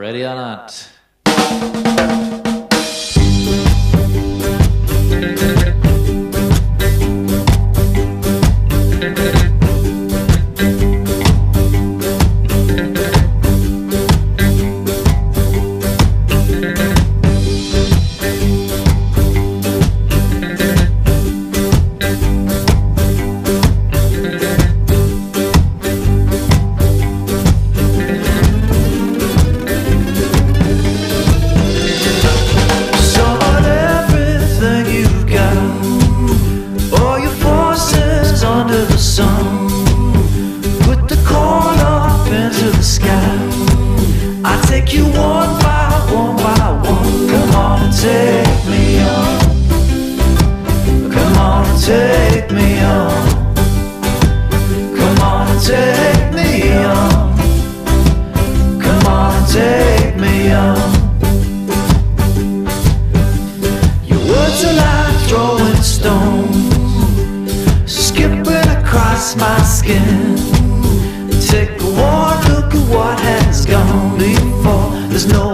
Ready or not. Put the corn up into the sky. I take you one by one. Come on and take me on. Come on and take me on. Come on and take me on. Come on and take me on. Your words are like throwing stones, skipping across my skin. Take one look at what has gone before. There's no